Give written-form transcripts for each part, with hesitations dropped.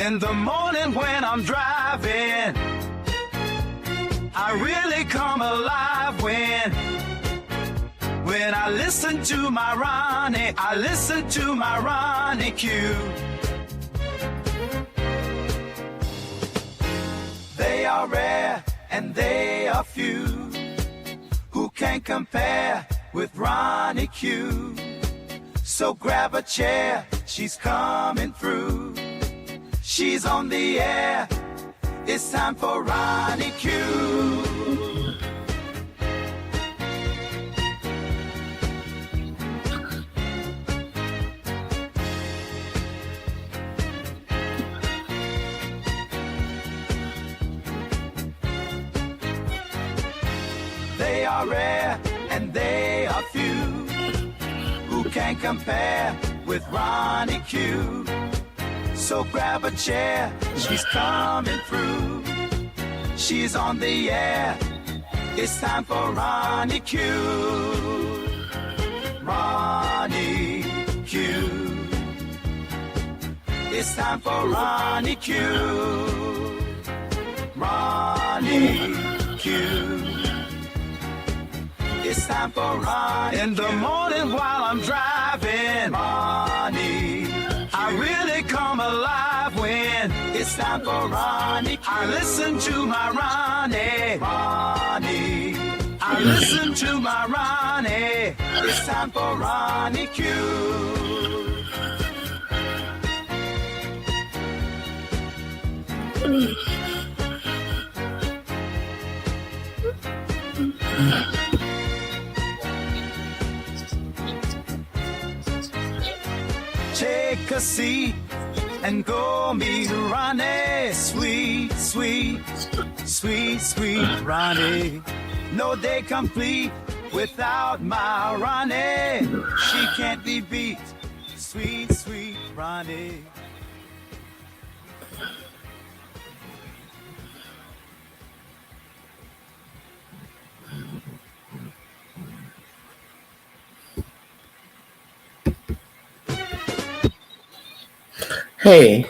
In the morning when I'm driving, I really come alive when I listen to my Ronnie, I listen to my Ronnie Q. They are rare and they are few who can compare with Ronnie Q. So grab a chair, she's coming through. She's on the air, it's time for Ronnie Q. They are rare and they are few who can compare with Ronnie Q. So grab a chair, she's coming through. She's on the air, it's time for Ronnie Q. Ronnie Q. It's time for Ronnie Q. Ronnie Q. It's time for Ronnie Q. In the morning while I'm driving, Ronnie, I really come alive when it's time for Ronnie Q. I listen to my Ronnie, Ronnie. I listen to my Ronnie. It's time for Ronnie Q. Take a seat and go meet Ronnie. Sweet, sweet, sweet, sweet Ronnie. No day complete without my Ronnie. She can't be beat. Sweet, sweet Ronnie. Hey,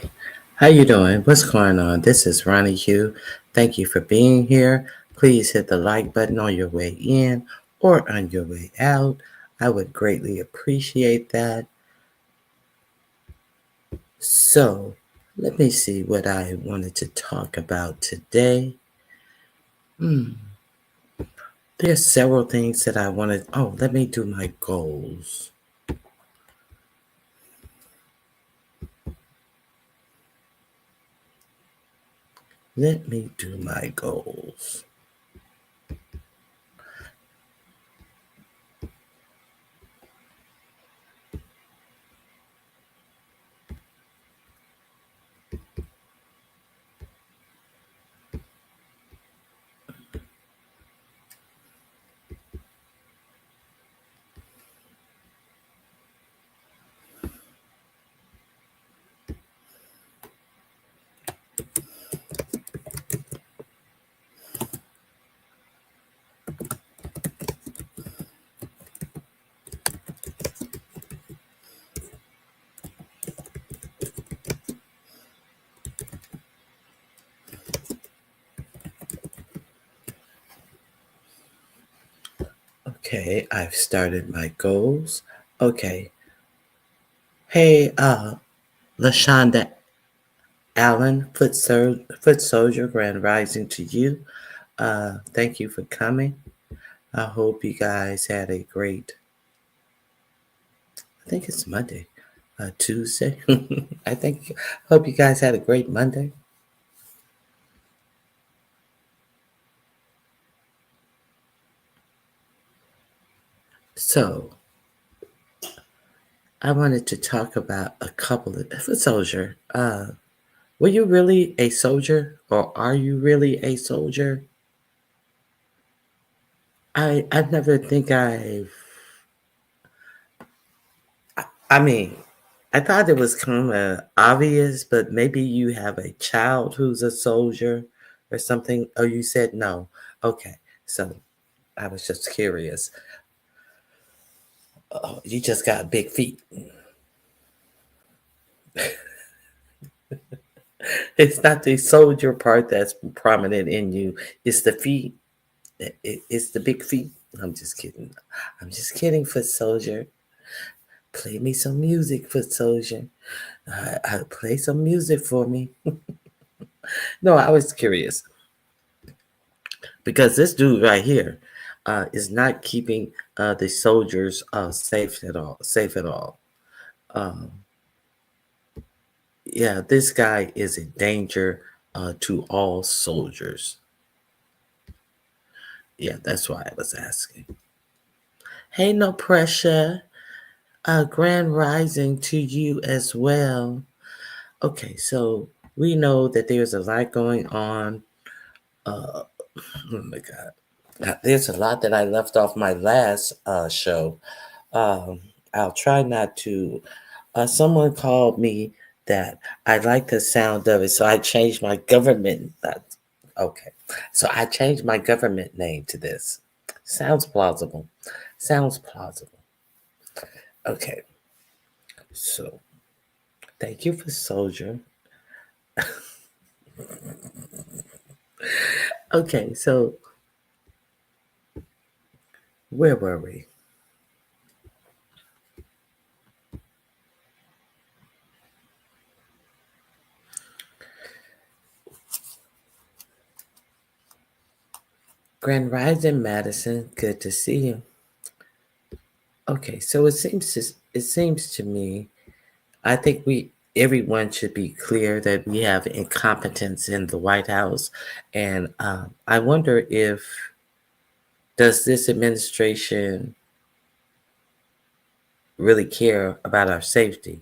how you doing? What's going on? This is Ronnie Q. Thank you for being here. Please hit the like button on your way in or on your way out. I would greatly appreciate that. So, let me see what I wanted to talk about today. There's several things that I wanted. Oh, let me do my goals. Let me do my goals. Okay, I've started my goals. Okay. Hey, LaShonda Allen, Foot Soldier, Grand Rising to you. Thank you for coming. I hope you guys had a great, I think it's Monday, Tuesday. Hope you guys had a great Monday. So, I wanted to talk about a couple of, Foot Soldier, were you really a soldier or are you really a soldier? I never think I mean, I thought it was kind of obvious, but maybe you have a child who's a soldier or something. Oh, you said no. Okay. So I was just curious. Oh, you just got big feet. It's not the soldier part that's prominent in you. It's the feet. It's the big feet. I'm just kidding. I'm just kidding, foot soldier. Play me some music, foot soldier. Play some music for me. No, I was curious because this dude right here is not keeping the soldiers safe at all. Safe at all. Um, yeah, this guy is a danger to all soldiers. Yeah, that's why I was asking. Hey, no pressure. Grand rising to you as well. Okay, so we know that there's a lot going on. Oh my God. There's a lot that I left off my last show. Um, I'll try not to. Someone called me that I like the sound of it, so I changed my government. Okay, so I changed my government name to this. Sounds plausible. Sounds plausible. Okay, so thank you for soldier. Okay, so where were we? Grand Rising Madison, good to see you. Okay, so it seems to me, I think everyone should be clear that we have incompetence in the White House, and I wonder if does this administration really care about our safety?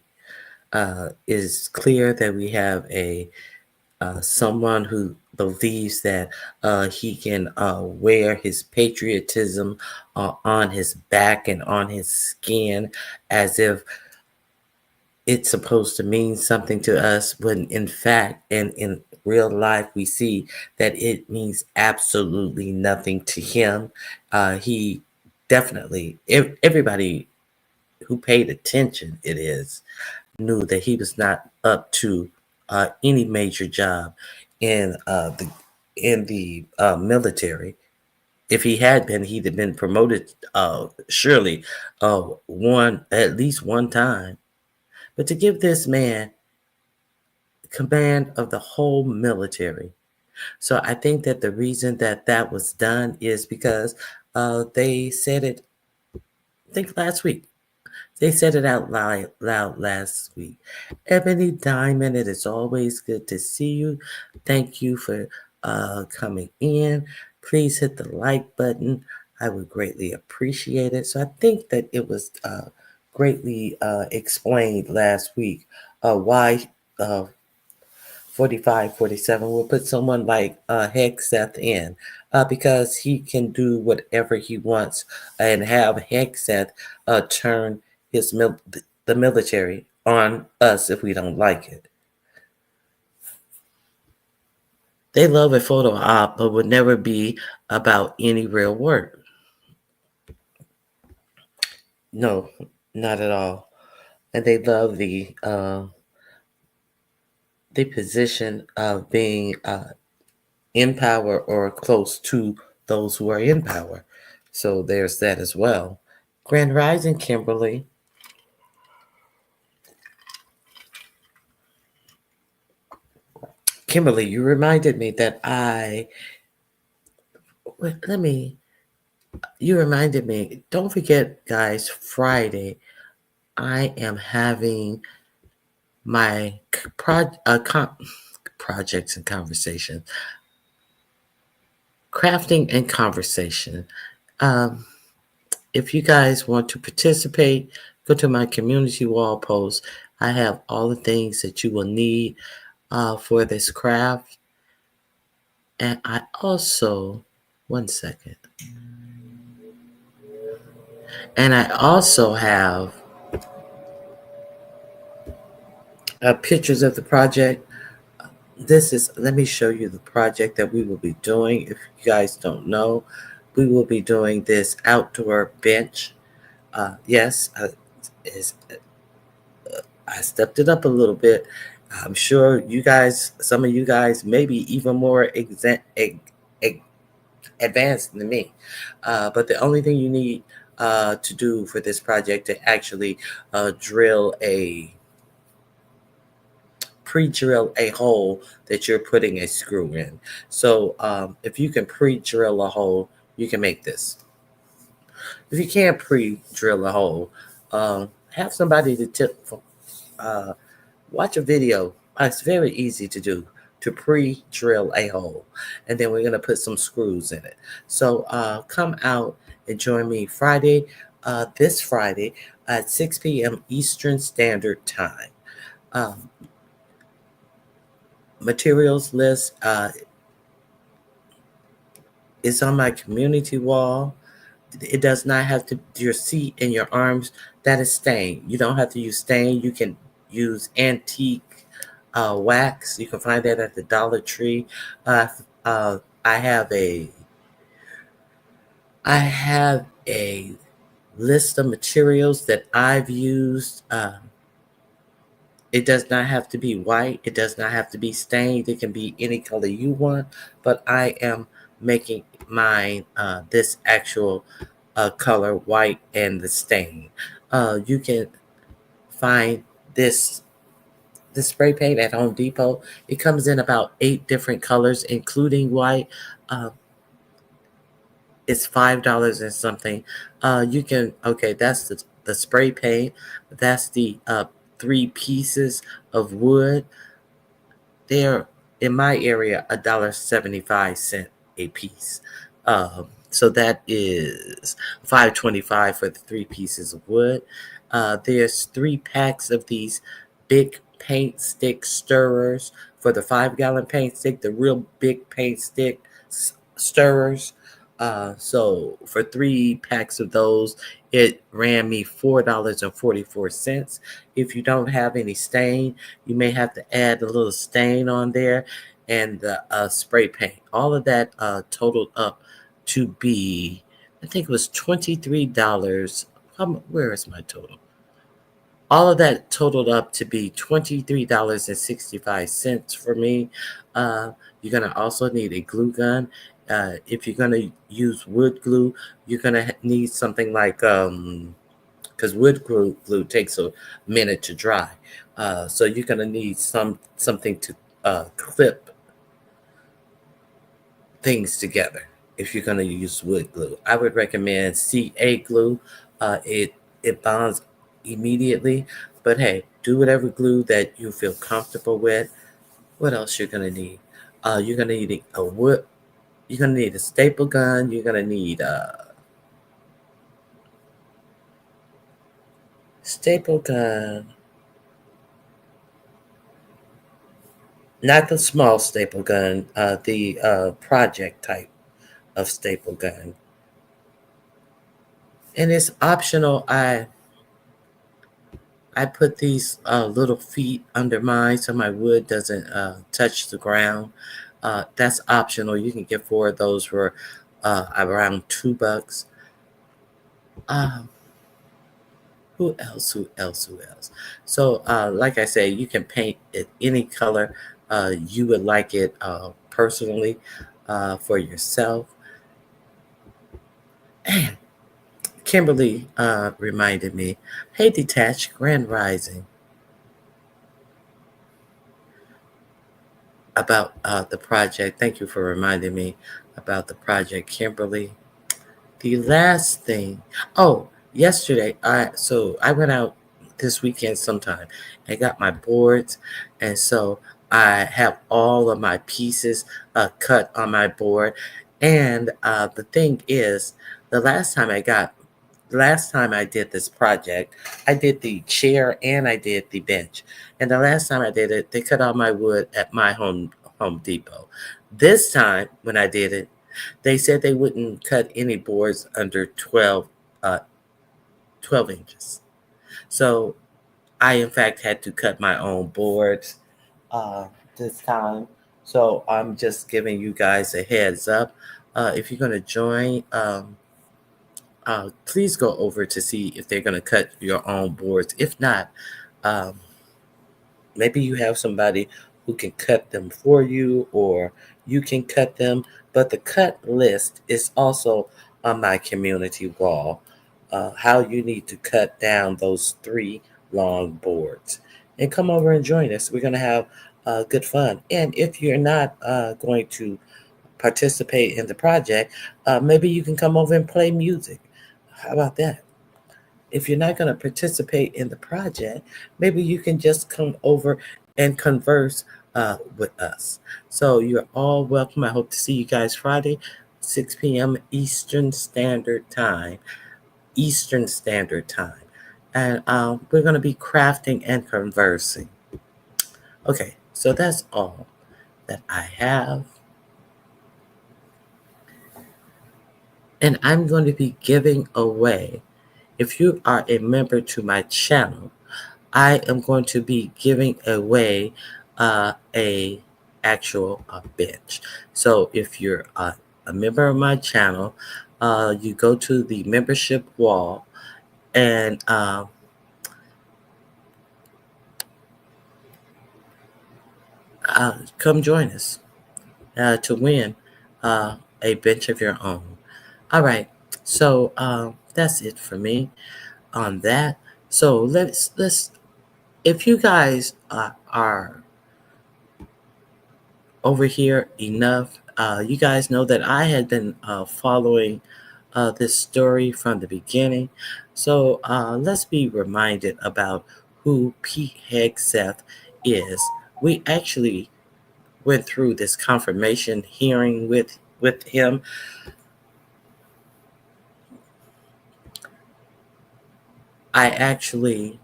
It's clear that we have a someone who believes that he can wear his patriotism on his back and on his skin as if it's supposed to mean something to us, when in fact and in real life we see that it means absolutely nothing to him. He definitely, everybody who paid attention, it is, knew that he was not up to any major job in the military. If he had been, he'd have been promoted surely one at least one time. But to give this man command of the whole military, so I think that the reason that that was done is because they said it. I think last week. They said it out loud last week. Ebony Diamond, it is always good to see you. Thank you for coming in. Please hit the like button. I would greatly appreciate it. So I think that it was greatly explained last week why 4547 will put someone like Hegseth in because he can do whatever he wants and have Hegseth turn the military on us if we don't like it. They love a photo op, but would never be about any real work. No, not at all. And they love the position of being in power or close to those who are in power. So there's that as well. Grand Rising, Kimberly. Kimberly, you reminded me that you reminded me, don't forget, guys, Friday, I am having my projects and conversation, crafting and conversation. Um, if you guys want to participate, go to my community wall post. I have all the things that you will need for this craft. And I also, one second. And I also have pictures of the project. Let me show you the project that we will be doing. If you guys don't know, we will be doing this outdoor bench. Yes, I stepped it up a little bit. I'm sure you guys, some of you guys, maybe even more advanced than me. But the only thing you need to do for this project to actually drill a pre-drill a hole that you're putting a screw in. So if you can pre-drill a hole, you can make this. If you can't pre-drill a hole, have somebody to uh, watch a video. It's very easy to do to pre-drill a hole, and then we're gonna put some screws in it. So come out and join me Friday, this Friday at 6 p.m. Eastern Standard Time. Um, Materials list is on my community wall. It does not have to your seat and your arms. That is stain. You don't have to use stain. You can use antique wax. You can find that at the Dollar Tree. I have a list of materials that I've used. It does not have to be white. It does not have to be stained. It can be any color you want. But I am making mine this actual color white and the stain. You can find this spray paint at Home Depot. It comes in about 8 different colors, including white. Uh, it's $5 and something. You can that's the spray paint. That's the 3 pieces of wood. They're in my area $1.75 a piece. So that is $5.25 for the 3 pieces of wood. There's 3 packs of these big paint stick stirrers for the 5-gallon paint stick, the real big paint stick stirrers. So for 3 packs of those, it ran me $4.44. If you don't have any stain, you may have to add a little stain on there and the spray paint. All of that totaled up to be, I think it was $23. Where is my total? All of that totaled up to be $23.65 for me. You're going to also need a glue gun. If you're going to use wood glue, you're going to need something like, because wood glue takes a minute to dry. So you're going to need something to clip things together if you're going to use wood glue. I would recommend CA glue. It bonds immediately, but hey, do whatever glue that you feel comfortable with. What else you're going to need? You're going to need a wood. You're going to need a staple gun. You're going to need a staple gun. Not the small staple gun, the project type of staple gun. And it's optional. I put these little feet under mine so my wood doesn't touch the ground. That's optional. You can get 4 of those for around $2. Who else? So, like I say, you can paint it any color you would like it personally for yourself. And Kimberly reminded me, hey, Detached, Grand Rising, about the project. Thank you for reminding me about the project, Kimberly. The last thing, yesterday, I went out this weekend sometime and got my boards, and so I have all of my pieces cut on my board. And the thing is, the last time I did this project, I did the chair and I did the bench. And the last time I did it, they cut all my wood at my Home Depot. This time, when I did it, they said they wouldn't cut any boards under 12 inches. So I, in fact, had to cut my own boards this time. So I'm just giving you guys a heads up. If you're going to join, please go over to see if they're going to cut your own boards. If not, maybe you have somebody who can cut them for you, or you can cut them. But the cut list is also on my community wall. How you need to cut down those 3 long boards. And come over and join us. We're going to have good fun. And if you're not going to participate in the project, maybe you can come over and play music. How about that? If you're not going to participate in the project, maybe you can just come over and converse with us. So you're all welcome. I hope to see you guys Friday, 6 p.m. Eastern Standard Time. Eastern Standard Time. And we're going to be crafting and conversing. Okay, so that's all that I have. And I'm going to be giving away, if you are a member to my channel, I am going to be giving away a actual bench. So if you're a member of my channel, you go to the membership wall and come join us to win a bench of your own. All right, so that's it for me on that. So let's if you guys are over here enough, you guys know that I had been following this story from the beginning. So let's be reminded about who Pete Hegseth is. We actually went through this confirmation hearing with him. I actually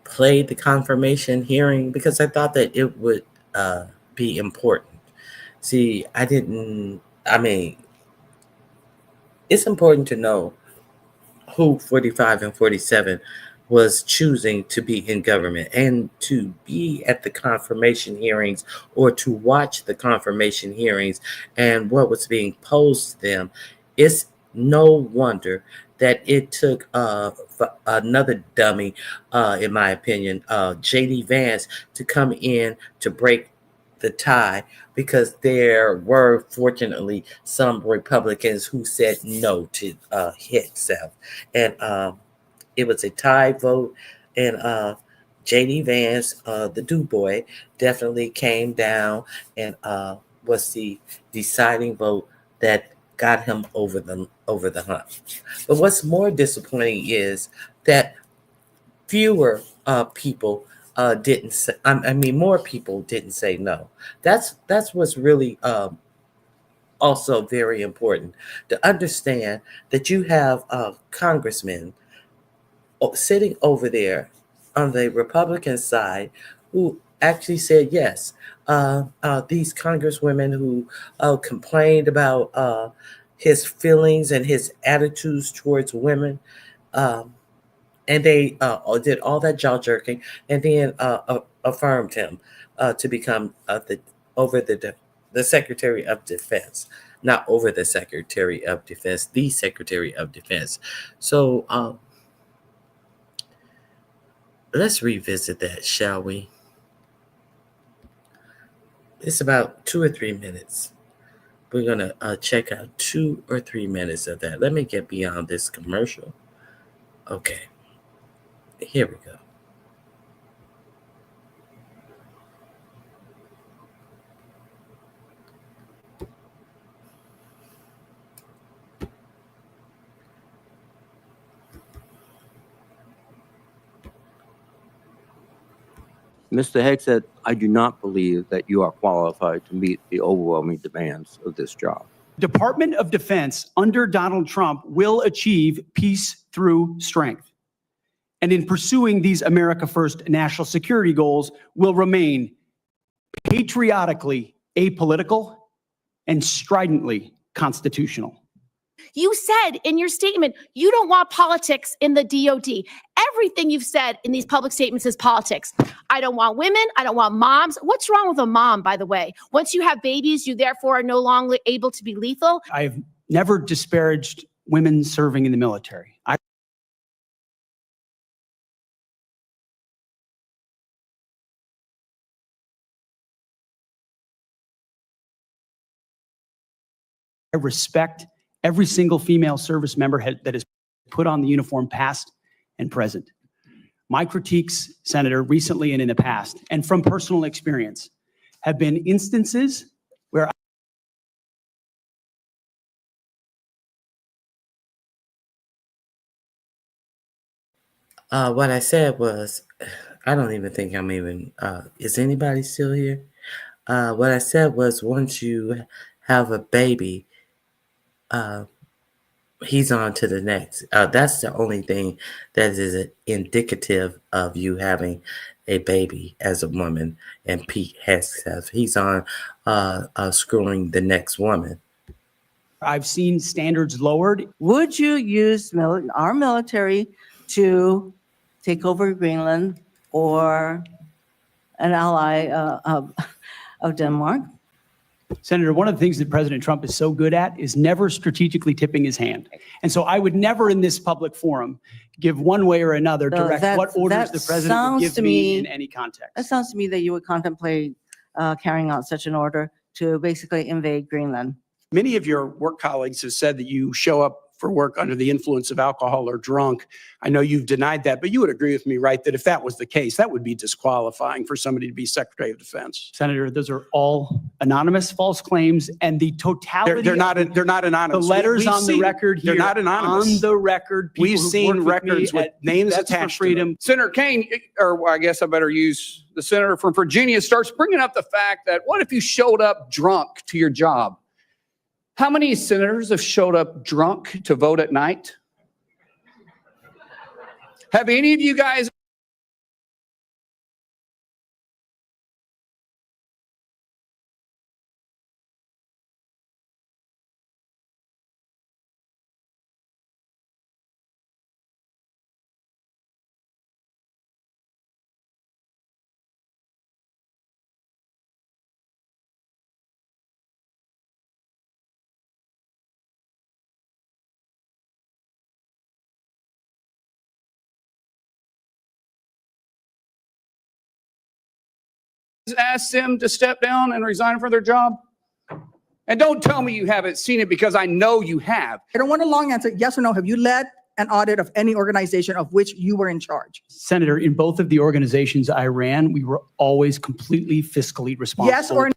played the confirmation hearing because I thought that it would be important. See, it's important to know who 45 and 47 was choosing to be in government, and to be at the confirmation hearings or to watch the confirmation hearings and what was being posed to them. It's no wonder that it took another dummy, in my opinion, J.D. Vance, to come in to break the tie, because there were fortunately some Republicans who said no to Hegseth. And it was a tie vote, and J.D. Vance, the do boy, definitely came down and was the deciding vote that got him over the hump. But what's more disappointing is that fewer people didn't say. More people didn't say no. That's what's really also very important to understand, that you have congressmen sitting over there on the Republican side who actually said yes. These congresswomen who complained about his feelings and his attitudes towards women, and they did all that jaw jerking, and then affirmed him to become the Secretary of Defense. Not over the Secretary of Defense, the Secretary of Defense. So let's revisit that, shall we? It's about 2 or 3 minutes. We're going to check out 2 or 3 minutes of that. Let me get beyond this commercial. Okay. Here we go. Mr. Hegseth, I do not believe that you are qualified to meet the overwhelming demands of this job. Department of Defense under Donald Trump will achieve peace through strength. And in pursuing these America First national security goals, will remain patriotically apolitical and stridently constitutional. You said in your statement, you don't want politics in the DOD. Everything you've said in these public statements is politics. I don't want women. I don't want moms. What's wrong with a mom, by the way? Once you have babies, you therefore are no longer able to be lethal. I've never disparaged women serving in the military. I respect every single female service member that has put on the uniform, past and present. My critiques, Senator, recently and in the past, and from personal experience, have been instances where What I said was, I don't even think I'm even, is anybody still here? What I said was, once you have a baby, he's on to the next. That's the only thing that is indicative of you having a baby as a woman. And Pete Hegseth, he's on screwing the next woman. I've seen standards lowered. Would you use our military to take over Greenland or an ally of Denmark? Senator, one of the things that President Trump is so good at is never strategically tipping his hand. And so I would never in this public forum give one way or another So direct what orders that the president would sounds give to me me- in any context. That sounds to me that you would contemplate carrying out such an order to basically invade Greenland. Many of your work colleagues have said that you show up for work under the influence of alcohol or drunk. I know you've denied that, but you would agree with me, right, that if that was the case, that would be disqualifying for somebody to be Secretary of Defense. Senator, those are all anonymous false claims, and the totality. They're not of anonymous. the letters We've on the seen- record here. They're not anonymous. On the record. people We've who've seen worked with records me with at names Vets for attached to them. Freedom. Senator Kane, or well, I guess I better use the senator from Virginia, starts bringing up the fact that what if you showed up drunk to your job? How many senators have showed up drunk to vote at night? Have any of you guys asked them to step down and resign from their job? And don't tell me you haven't seen it, because I know you have. I don't want a long answer. Yes or no? Have you led an audit of any organization of which you were in charge? Senator, in both of the organizations I ran, we were always completely fiscally responsible. Yes or no?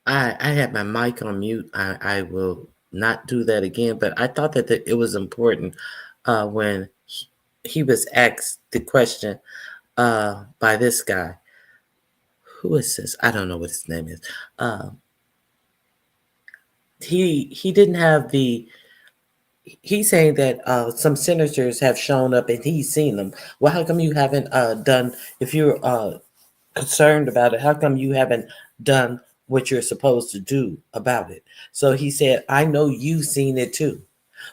I had my mic on mute. I will not do that again, but I thought that it was important when he was asked the question by this guy. Who is this? I don't know what his name is. He didn't have the. He's saying that some senators have shown up and he's seen them. Well, how come you haven't done? If you're concerned about it, how come you haven't done what you're supposed to do about it? So he said, I know you've seen it too.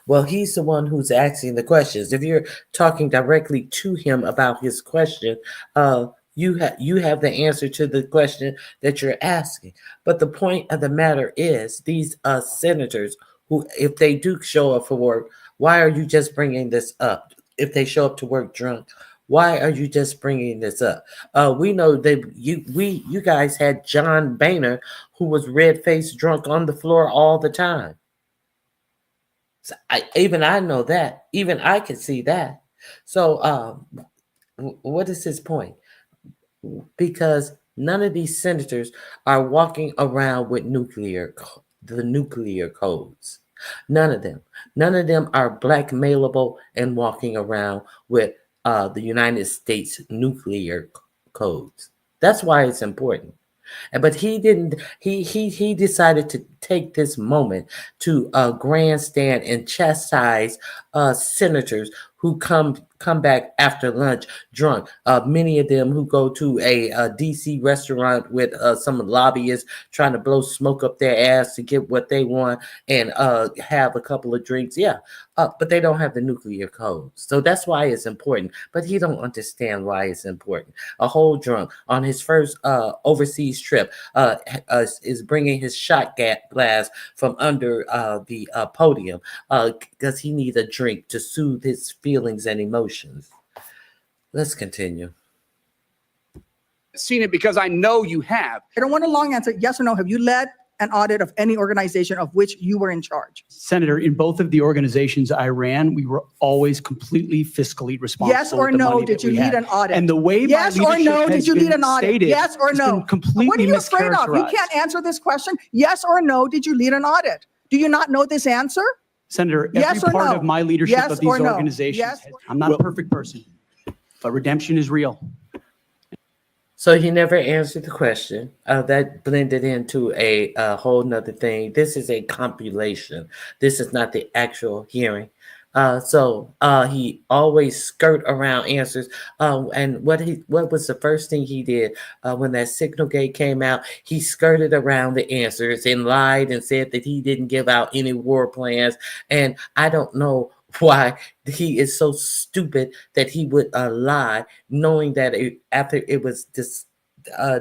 Well, he's the one who's asking the questions. If you're talking directly to him about his question, you have the answer to the question that you're asking. But the point of the matter is, these senators who, if they do show up for work, why are you just bringing this up? If they show up to work drunk, why are you just bringing this up? We know that you guys had John Boehner, who was red-faced drunk on the floor all the time. So I know that. Even I can see that. So what is his point? Because none of these senators are walking around with the nuclear codes. None of them. None of them are blackmailable and walking around with the United States nuclear codes. That's why it's important. But he didn't. He decided to take this moment to grandstand and chastise senators who come back after lunch drunk. Many of them who go to a DC restaurant with some lobbyists trying to blow smoke up their ass to get what they want and have a couple of drinks. Yeah, but they don't have the nuclear codes. So that's why it's important. But he don't understand why it's important. A whole drunk on his first overseas trip is bringing his shot glass from under the podium because he needs a drink to soothe his feelings and emotions. Let's continue. Seen it, because I know you have. I don't want a long answer. Yes or no? Have you led an audit of any organization of which you were in charge? Senator, in both of the organizations I ran, we were always completely fiscally responsible. Yes or with the no, money did that you we lead had. an audit? And the way my Yes or leadership no, has did you been lead an audit? stated Yes or has no? been completely What are you afraid of? You mischaracterized. can't answer this question. Yes or no, did you lead an audit? Do you not know this answer? Senator, Yes every or part no? of my leadership Yes of these or no? organizations, Yes I'm not a perfect person, but redemption is real. So he never answered the question. That blended into a whole nother thing. This is a compilation. This is not the actual hearing. So he always skirt around answers. And what was the first thing he did when that signal gate came out? He skirted around the answers and lied and said that he didn't give out any war plans. And I don't know why he is so stupid that he would lie, knowing that after it was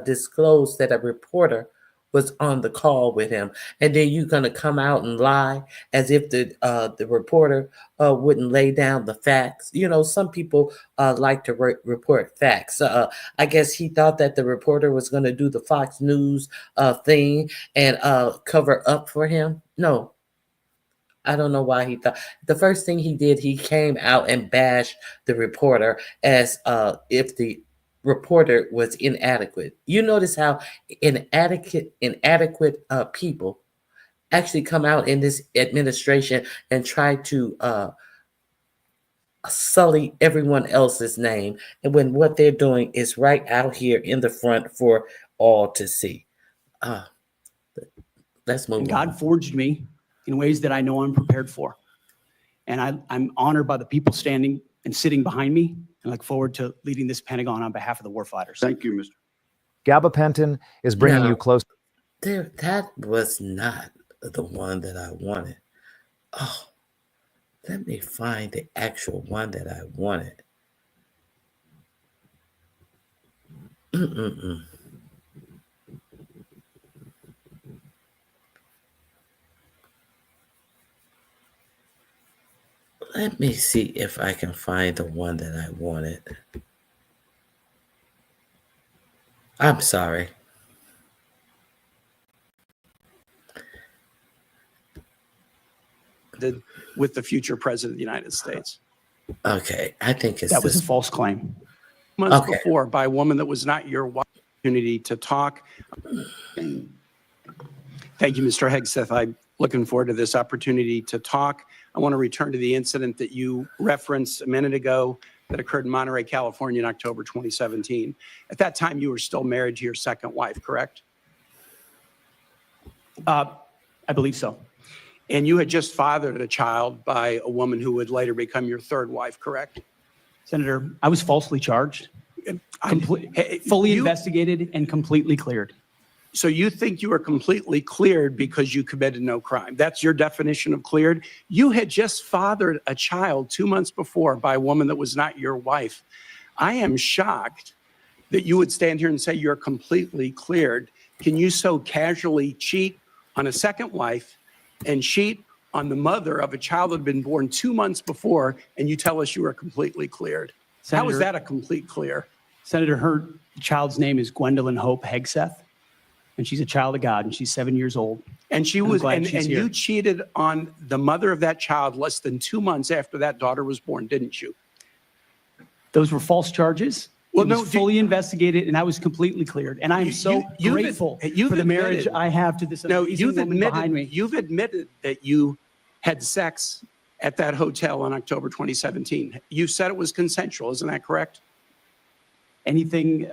disclosed that a reporter was on the call with him, and then you're gonna come out and lie as if the reporter wouldn't lay down the facts. You know, some people like to report facts. I guess he thought that the reporter was gonna do the Fox News thing and cover up for him. No. I don't know why he thought. The first thing he did, he came out and bashed the reporter as if the reporter was inadequate. You notice how inadequate people actually come out in this administration and try to sully everyone else's name, and when what they're doing is right out here in the front for all to see. Let's move And on. God forged me in ways that I know I'm prepared for. And I'm honored by the people standing and sitting behind me, and look forward to leading this Pentagon on behalf of the warfighters. Thank you, Mr. Gabapentin is bringing No. you close. That was not the one that I wanted. Oh, let me find the actual one that I wanted. Let me see if I can find the one that I wanted. I'm sorry. With the future president of the United States. Okay, I think it's That was this. a false claim. Months Okay. before by a woman that was not your wife. Opportunity to talk. Thank you, Mr. Hegseth. I'm looking forward to this opportunity to talk. I want to return to the incident that you referenced a minute ago that occurred in Monterey, California in October 2017. At that time, you were still married to your second wife, correct? I believe so. And you had just fathered a child by a woman who would later become your third wife, correct? Senator, I was falsely charged, Hey, fully you- investigated, and completely cleared. So you think you were completely cleared because you committed no crime? That's your definition of cleared? You had just fathered a child 2 months before by a woman that was not your wife. I am shocked that you would stand here and say you're completely cleared. Can you so casually cheat on a second wife and cheat on the mother of a child that had been born 2 months before, and you tell us you are completely cleared? How is Senator- that a complete clear? Senator, her child's name is Gwendolyn Hope Hegseth, and she's a child of God, and she's 7 years old. And she I'm was, glad and she's here. you cheated on the mother of that child less than 2 months after that daughter was born, didn't you? Those were false charges. Well, It no, was fully investigated, and I was completely cleared. And I'm so you've grateful you've for the marriage admitted- I have to this No, amazing woman behind me. you've admitted that you had sex at that hotel in October 2017. You said it was consensual, isn't that correct? Anything,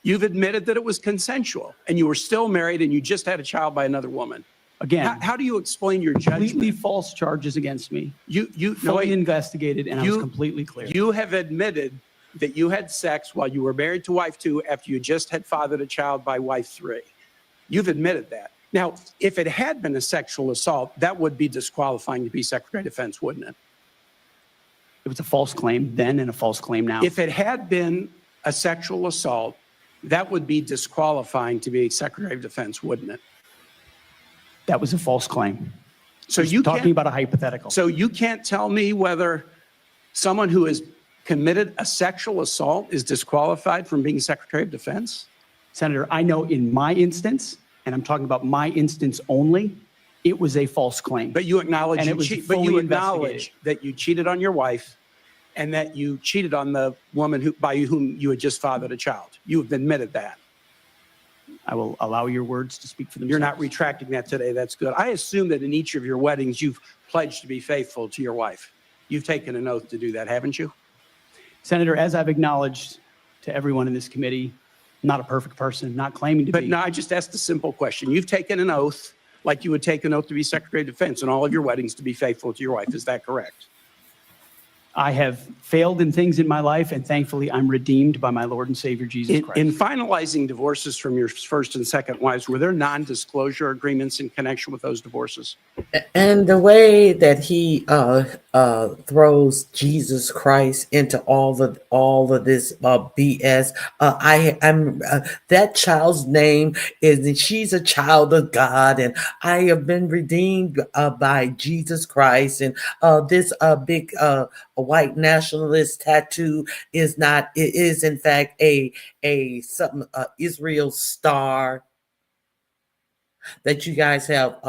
You've admitted that it was consensual, and you were still married, and you just had a child by another woman. again, How do you explain your completely judgment? false charges against me, No, fully wait. investigated, and I was You- completely clear. You have admitted that you had sex while you were married to wife 2 after you just had fathered a child by wife 3. You've admitted that. Now, if it had been a sexual assault, that would be disqualifying to be Secretary of Defense, wouldn't it? It was a false claim then and a false claim now. If it had been a sexual assault, that would be disqualifying to be Secretary of Defense, wouldn't it? That was a false claim. So Just you talking can't, about a hypothetical. so you can't tell me whether someone who has committed a sexual assault is disqualified from being Secretary of Defense? Senator, I know in my instance, and I'm talking about my instance only, it was a false claim. But you acknowledge, And it you was cheat, but fully you investigated. acknowledge that you cheated on your wife and that you cheated on the woman by whom you had just fathered a child. You have admitted that. I will allow your words to speak for themselves. You're not retracting that today. That's good. I assume that in each of your weddings, you've pledged to be faithful to your wife. You've taken an oath to do that, haven't you? Senator, as I've acknowledged to everyone in this committee, I'm not a perfect person, not claiming to But be. no, I just asked a simple question. You've taken an oath like you would take an oath to be Secretary of Defense in all of your weddings to be faithful to your wife. Is that correct? I have failed in things in my life, and thankfully I'm redeemed by my Lord and Savior, Jesus Christ. In finalizing divorces from your first and second wives, were there non-disclosure agreements in connection with those divorces? And the way that he throws Jesus Christ into all of this BS, I'm that child's name is, she's a child of God, and I have been redeemed by Jesus Christ, and this big white nationalist tattoo is not. It is in fact a Israel star that you guys have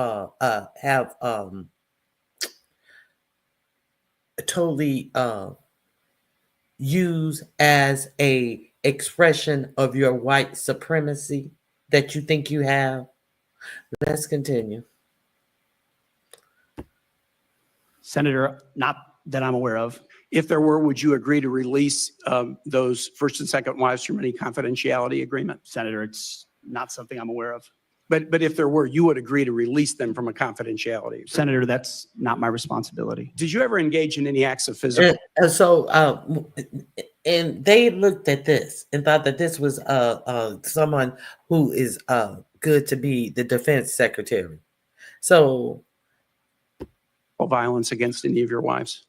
totally used as a expression of your white supremacy that you think you have. Let's continue. Senator, not that I'm aware of. If there were, would you agree to release those first and second wives from any confidentiality agreement? Senator, it's not something I'm aware of. But if there were, you would agree to release them from a confidentiality agreement? Senator, that's not my responsibility. Did you ever engage in any acts of physical? And so, and they looked at this and thought that this was someone who is good to be the defense secretary. So, Violence against any of your wives?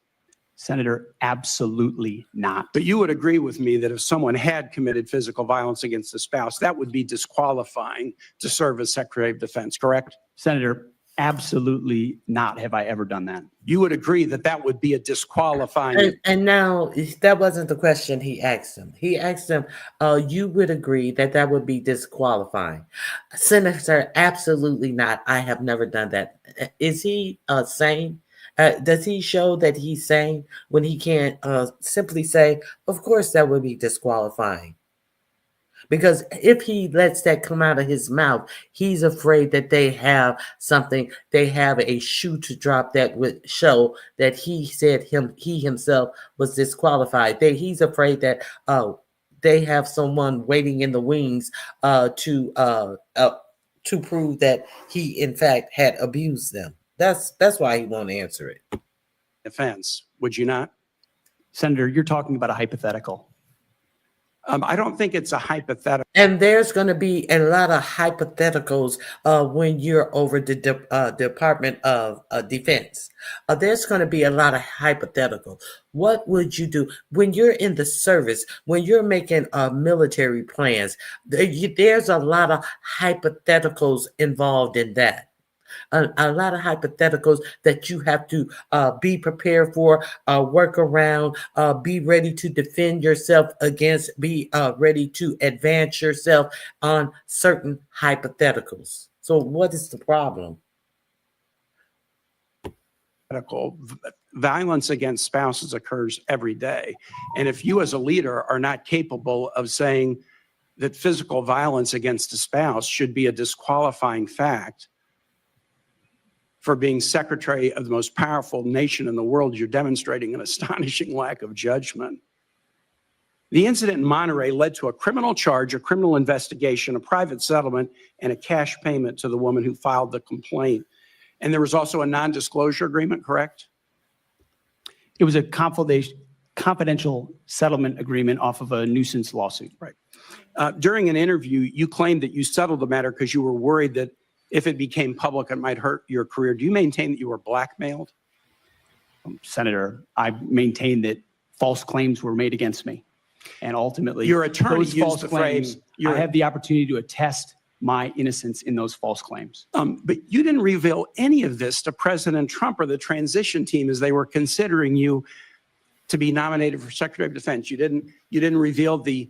Senator, absolutely not. But you would agree with me that if someone had committed physical violence against a spouse, that would be disqualifying to serve as Secretary of Defense, correct? Senator, absolutely not have I ever done that. You would agree that that would be a disqualifying. and now that wasn't the question he asked him. He asked him, you would agree that that would be disqualifying. Senator, absolutely not. I have never done that. Is he sane? Does he show that he's sane when he can't simply say, of course, that would be disqualifying? Because if he lets that come out of his mouth, he's afraid that they have something, they have a shoe to drop that would show that he said he himself was disqualified. He's afraid that they have someone waiting in the wings to prove that he in fact had abused them. That's why he won't answer it. Defense, would you not? Senator, you're talking about a hypothetical. I don't think it's a hypothetical. And there's going to be a lot of hypotheticals when you're over the Department of Defense. There's going to be a lot of hypotheticals. What would you do when you're in the service, when you're making military plans? There's a lot of hypotheticals involved in that. A lot of hypotheticals that you have to be prepared for, work around, be ready to defend yourself against, be ready to advance yourself on certain hypotheticals. So what is the problem? Violence against spouses occurs every day. And if you as a leader are not capable of saying that physical violence against a spouse should be a disqualifying fact for being secretary of the most powerful nation in the world, you're demonstrating an astonishing lack of judgment. The incident in Monterey led to a criminal charge, a criminal investigation, a private settlement, and a cash payment to the woman who filed the complaint. And there was also a non-disclosure agreement, correct? It was a confidential settlement agreement off of a nuisance lawsuit. Right. During an interview, you claimed that you settled the matter because you were worried that if it became public, it might hurt your career. Do you maintain that you were blackmailed? Senator, I maintain that false claims were made against me. And ultimately, Your attorney those used false the claims, phrase, I have the opportunity to attest my innocence in those false claims. But you didn't reveal any of this to President Trump or the transition team as they were considering you to be nominated for Secretary of Defense. You didn't reveal the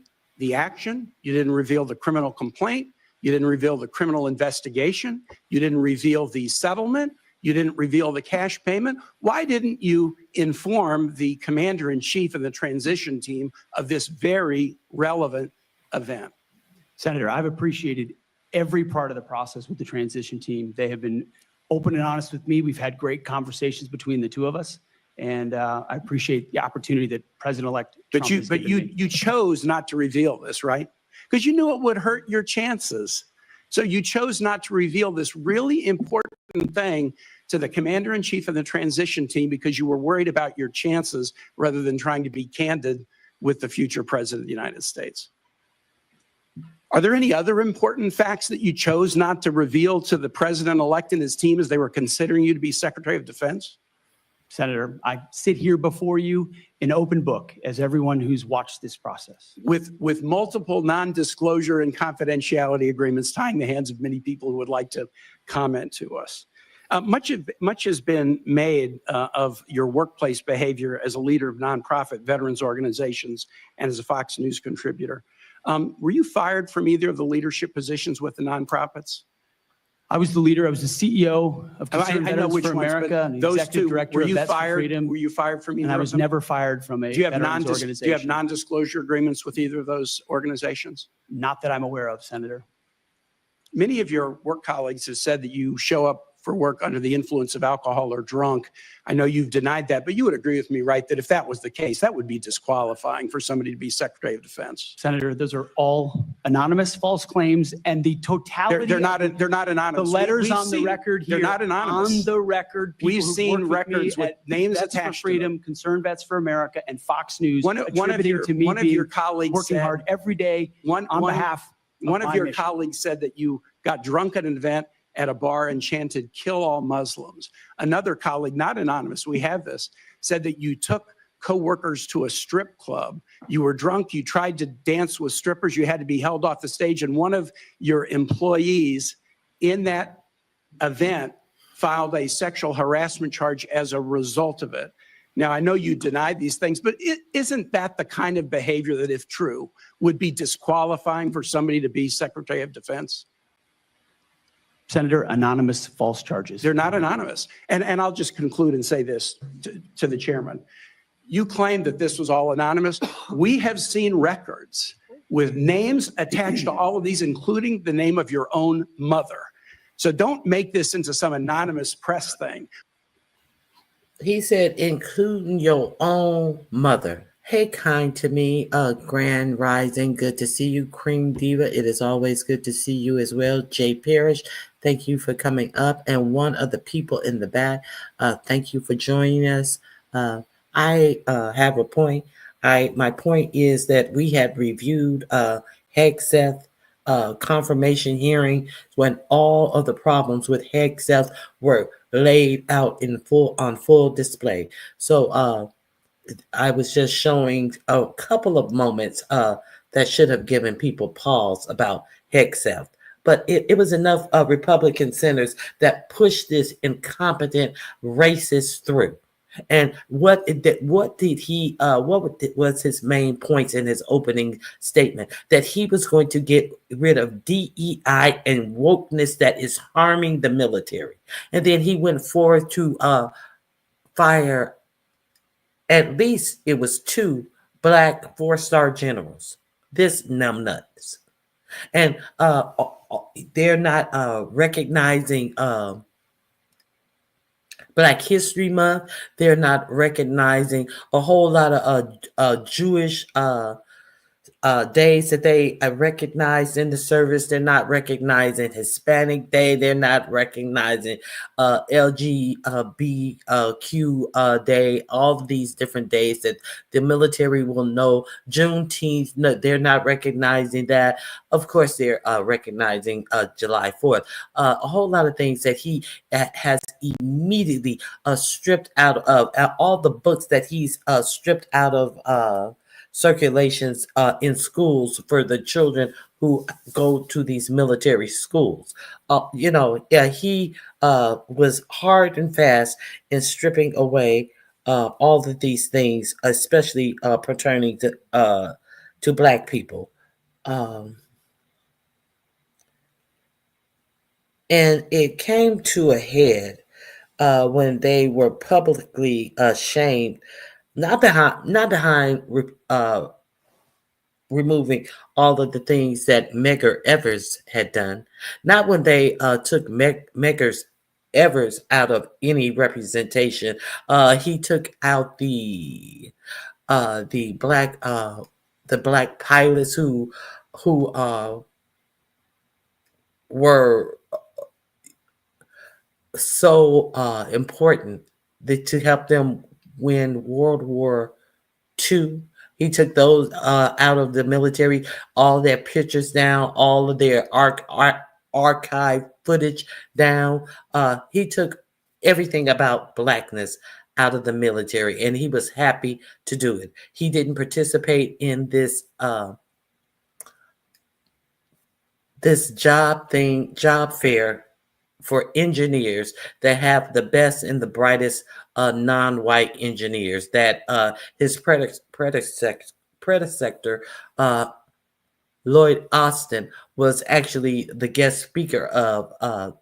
action. You didn't reveal the criminal complaint. You didn't reveal the criminal investigation. You didn't reveal the settlement. You didn't reveal the cash payment. Why didn't you inform the commander-in-chief and the transition team of this very relevant event? Senator, I've appreciated every part of the process with the transition team. They have been open and honest with me. We've had great conversations between the two of us. And I appreciate the opportunity that President-elect Trump has given me. You chose not to reveal this, right? Because you knew it would hurt your chances. So you chose not to reveal this really important thing to the commander-in-chief and the transition team because you were worried about your chances rather than trying to be candid with the future president of the United States. Are there any other important facts that you chose not to reveal to the president-elect and his team as they were considering you to be Secretary of Defense? Senator, I sit here before you an open book, as everyone who's watched this process. With multiple non-disclosure and confidentiality agreements tying the hands of many people who would like to comment to us. Much has been made of your workplace behavior as a leader of nonprofit veterans organizations and as a Fox News contributor. Were you fired from either of the leadership positions with the nonprofits? I was the leader. I was the CEO of I Concerned know Veterans which for ones, but America and the those executive two, director were of you Vets for fired? Freedom. Were you fired from either And I of was them? never fired from a Do you have veterans organization. Do you have non-disclosure agreements with either of those organizations? Not that I'm aware of, Senator. Many of your work colleagues have said that you show up for work under the influence of alcohol or drunk. I know you've denied that, but you would agree with me, right, that if that was the case, that would be disqualifying for somebody to be Secretary of Defense. Senator, those are all anonymous false claims, and the totality. They're not of anonymous. The letters We've on the seen- record here. They're not anonymous. On the record. We've people who've seen worked me records with at names Vets for attached to Freedom, Concerned Vets for America, and Fox News One of attributing your to me one of your being colleagues working said, hard every day on behalf of one of my your mission. colleagues said that you got drunk at an event at a bar and chanted, "Kill all Muslims." Another colleague, not anonymous, we have this, said that you took coworkers to a strip club. You were drunk, you tried to dance with strippers, you had to be held off the stage, and one of your employees in that event filed a sexual harassment charge as a result of it. Now, I know you denied these things, but isn't that the kind of behavior that, if true, would be disqualifying for somebody to be Secretary of Defense? Senator, anonymous false charges. They're not anonymous. And I'll just conclude and say this to the chairman. You claim that this was all anonymous. We have seen records with names attached to all of these, including the name of your own mother. So don't make this into some anonymous press thing. He said, including your own mother. Hey, kind to me, Grand Rising. Good to see you, Cream Diva. It is always good to see you as well. Jay Parrish, thank you for coming up. And one of the people in the back, thank you for joining us. I have a point. My point is that we had reviewed Hegseth confirmation hearing when all of the problems with Hegseth were laid out on full display. So I was just showing a couple of moments that should have given people pause about Hegseth. But it was enough Republican senators that pushed this incompetent racist through. And what was his main points in his opening statement? That he was going to get rid of DEI and wokeness that is harming the military. And then he went forward to fire at least it was 2 Black 4-star generals. This numbnuts. And they're not recognizing Black History Month. They're not recognizing a whole lot of Jewish days that they recognized in the service. They're not recognizing Hispanic Day. They're not recognizing LGBTQ Day. All of these different days that the military will know. Juneteenth, no, they're not recognizing that. Of course, they're recognizing July 4th. A whole lot of things that he has immediately stripped out of all the books that he's stripped out of circulations in schools for the children who go to these military schools. He was hard and fast in stripping away all of these things, especially pertaining to Black people. And it came to a head when they were publicly ashamed, not behind removing all of the things that Medgar Evers had done, not when they took Medgar Evers out of any representation. He took out the black pilots who were so important to help them win World War II. He took those out of the military, all their pictures down, all of their archive footage down. He took everything about blackness out of the military, and he was happy to do it. He didn't participate in this job fair for engineers that have the best and the brightest non-white engineers that his predecessor, Lloyd Austin, was actually the guest speaker of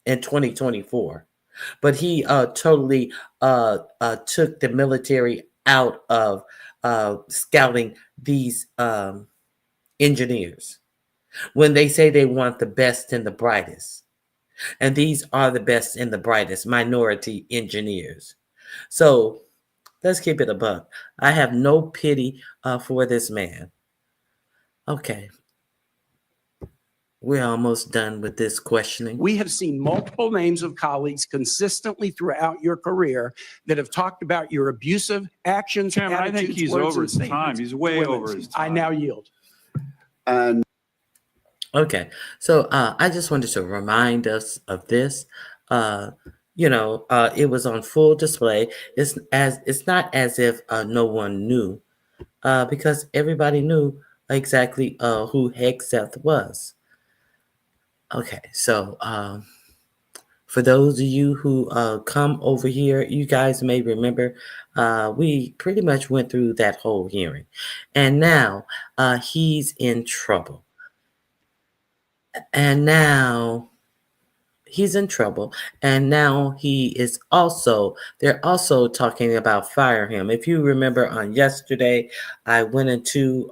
in 2024. But he totally took the military out of scouting these engineers when they say they want the best and the brightest. And these are the best and the brightest minority engineers. So let's keep it a buck. I have no pity for this man. Okay. We're almost done with this questioning. We have seen multiple names of colleagues consistently throughout your career that have talked about your abusive actions, Chairman, I think attitudes, he's words, over and his time. statements He's way to over women. his I time. now yield. And Okay, so I just wanted to remind us of this. It was on full display. It's not as if no one knew, because everybody knew exactly who Hegseth was. Okay, so for those of you who come over here, you guys may remember we pretty much went through that whole hearing, and now he's in trouble. And now he's in trouble. And now they're also talking about fire him. If you remember on yesterday, I went into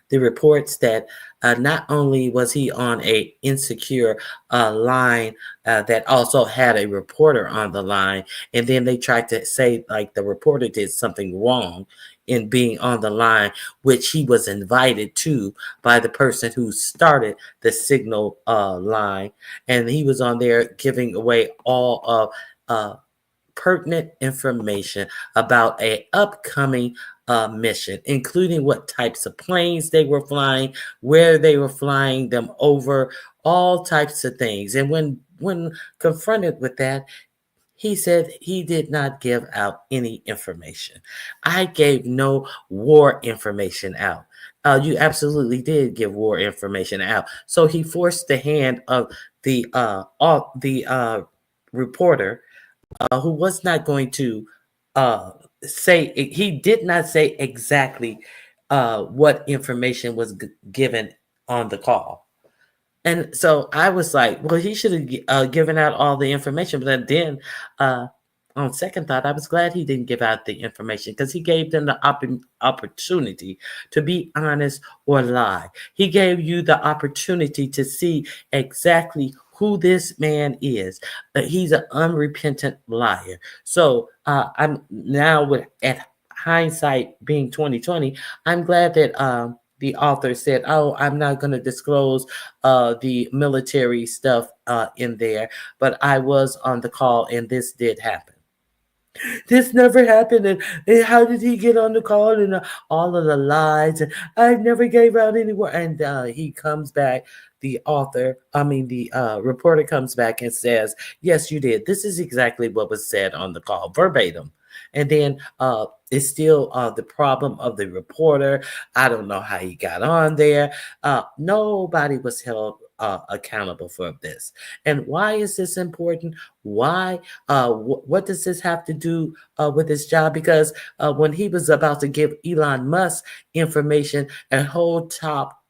the reports that not only was he on a insecure line that also had a reporter on the line, and then they tried to say like the reporter did something wrong in being on the line, which he was invited to by the person who started the signal line. And he was on there giving away all of pertinent information about a upcoming mission, including what types of planes they were flying, where they were flying them over, all types of things. And when confronted with that, he said he did not give out any information. I gave no war information out. You absolutely did give war information out. So he forced the hand of the reporter who was not going to say. He did not say exactly what information was given on the call. And so I was like, well, he should have given out all the information. But then on second thought, I was glad he didn't give out the information because he gave them the opportunity to be honest or lie. He gave you the opportunity to see exactly who this man is. He's an unrepentant liar. So I'm now at hindsight being 2020, I'm glad that the author said, oh, I'm not going to disclose the military stuff in there, but I was on the call and this did happen. This never happened. And how did he get on the call? And all of the lies. And I never gave out anywhere. And he comes back. The reporter comes back and says, yes, you did. This is exactly what was said on the call, verbatim. And then it's still the problem of the reporter. I don't know how he got on there. Nobody was held accountable for this. And why is this important? Why? What does this have to do with his job? Because when he was about to give Elon Musk information, a whole talk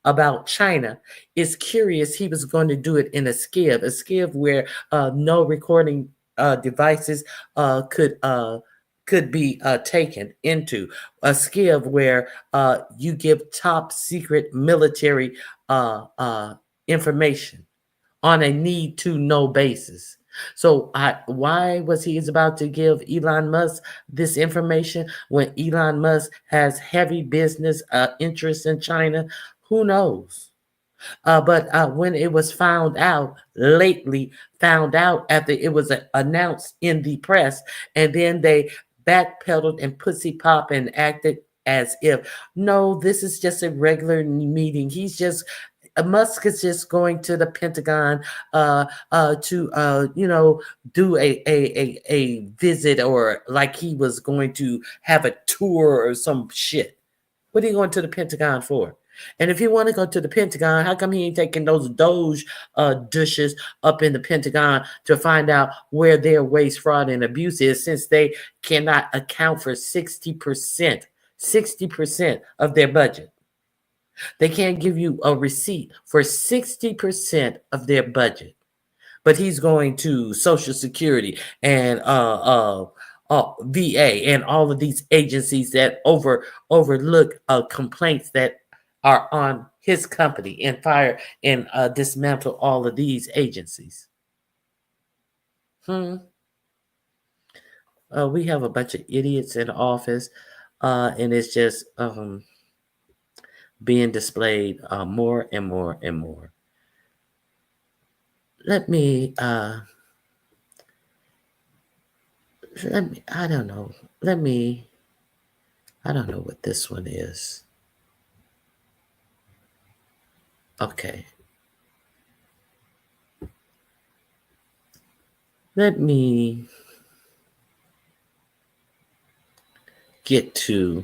about China is curious. He was going to do it in a skiv where no recording devices could be taken into, a skiv where you give top secret military information on a need to know basis. So why was he about to give Elon Musk this information when Elon Musk has heavy business interests in China? Who knows? But when it was found out after it was announced in the press, and then they backpedaled and pussy pop and acted as if, no, this is just a regular meeting. Musk is just going to the Pentagon to do a visit, or like he was going to have a tour or some shit. What are you going to the Pentagon for? And if you want to go to the Pentagon, how come he ain't taking those Doge douches up in the Pentagon to find out where their waste, fraud, and abuse is, since they cannot account for 60% of their budget? They can't give you a receipt for 60% of their budget. But he's going to Social Security and VA and all of these agencies that overlook complaints that are on his company, and fire and dismantle all of these agencies. We have a bunch of idiots in office, and it's just being displayed more and more and more. I don't know what this one is. Okay. Let me get to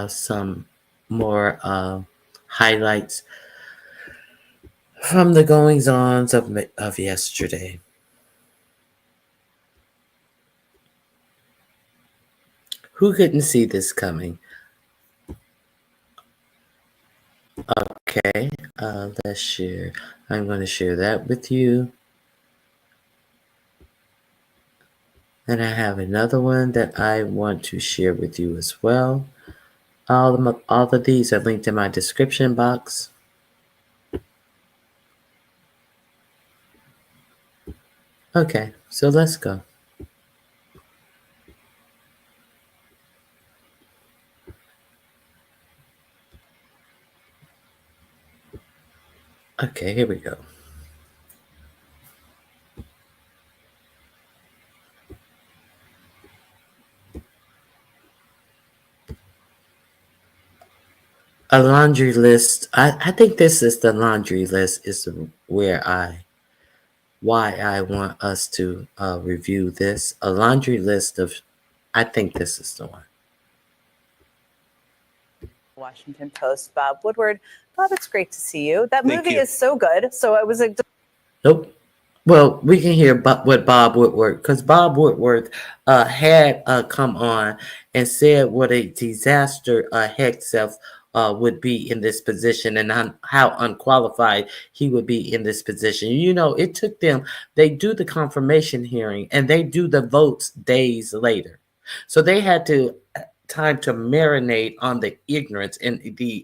some more highlights from the goings-ons of yesterday. Who couldn't see this coming? Okay, let's share. I'm going to share that with you. And I have another one that I want to share with you as well. All of these are linked in my description box. Okay, so let's go. Okay, here we go. A laundry list. I think this is the laundry list, is why I want us to review this. A laundry list of, I think this is the one. Washington Post, Bob Woodward. Bob, it's great to see you. That Thank movie you. is so good. So it was a Nope. Well, we can hear what Bob Woodward, because Bob Woodward had come on and said what a disaster Hegseth would be in this position, and how unqualified he would be in this position. You know, it took them, they do the confirmation hearing and they do the votes days later. So they had time to marinate on the ignorance and the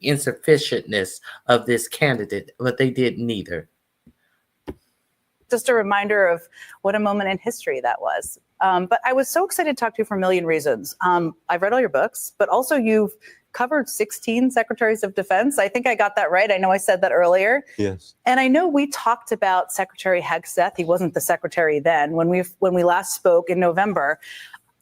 insufficientness of this candidate, but they did neither. just a reminder of what a moment in history that was. But I was so excited to talk to you for a million reasons. I've read all your books, but also you've covered 16 secretaries of defense. I think I got that right. I know I said that earlier. Yes. And I know we talked about Secretary Hegseth. He wasn't the secretary then when we last spoke in November.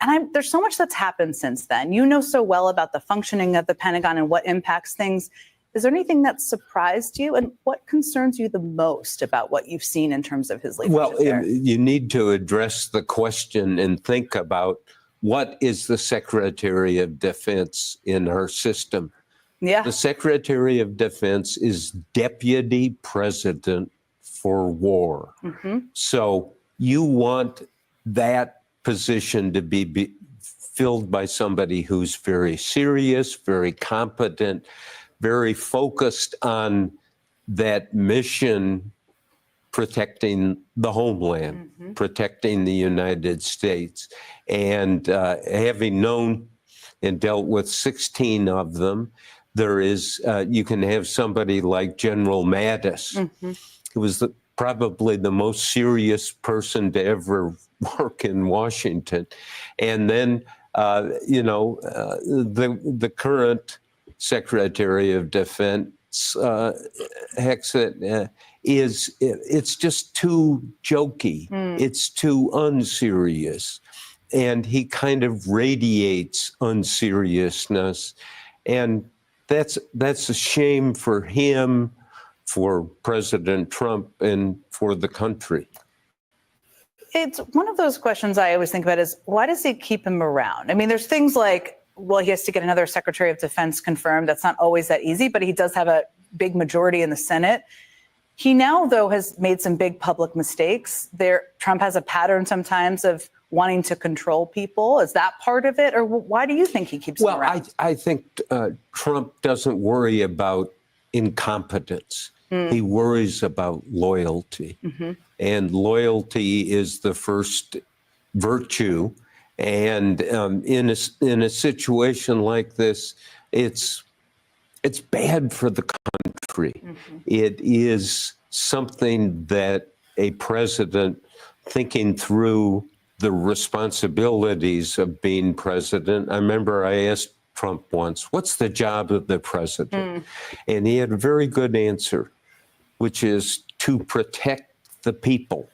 And there's so much that's happened since then. You know so well about the functioning of the Pentagon and what impacts things. Is there anything that surprised you, and what concerns you the most about what you've seen in terms of his leadership? Well, there? you need to address the question and think about what is the Secretary of Defense in our system. Yeah. The Secretary of Defense is Deputy President for War. Mm-hmm. So you want that position to be filled by somebody who's very serious, very competent, very focused on that mission, protecting the homeland, protecting the United States. And having known and dealt with 16 of them, there is, you can have somebody like General Mattis, who was probably the most serious person to ever work in Washington. And then, the current Secretary of Defense, Hegseth, it's just too jokey. It's too unserious. And he kind of radiates unseriousness. And that's a shame for him, for President Trump, and for the country. It's one of those questions I always think about is, why does he keep him around? I mean, there's things like, well, he has to get another Secretary of Defense confirmed. That's not always that easy, but he does have a big majority in the Senate. He now, though, has made some big public mistakes. Trump has a pattern sometimes of wanting to control people. Is that part of it? Or why do you think he keeps him around? Well, I think Trump doesn't worry about incompetence. He worries about loyalty. And loyalty is the first virtue. And in a situation like this, it's bad for the country. It is something that a president, thinking through the responsibilities of being president. I remember I asked Trump once, what's the job of the president? And he had a very good answer, which is to protect the people.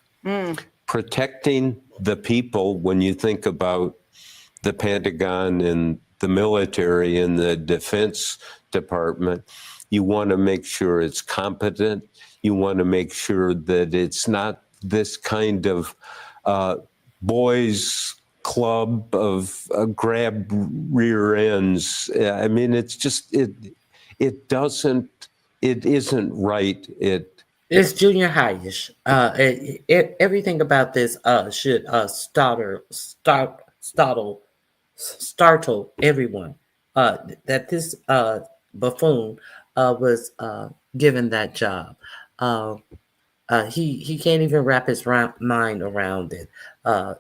Protecting the people, when you think about the Pentagon and the military and the Defense Department, you want to make sure it's competent. You want to make sure that it's not this kind of boys' club of grab rear ends. I mean, it's just, it isn't right. It's junior high-ish. Everything about this should startle everyone. That this buffoon was given that job. He can't even wrap his mind around it.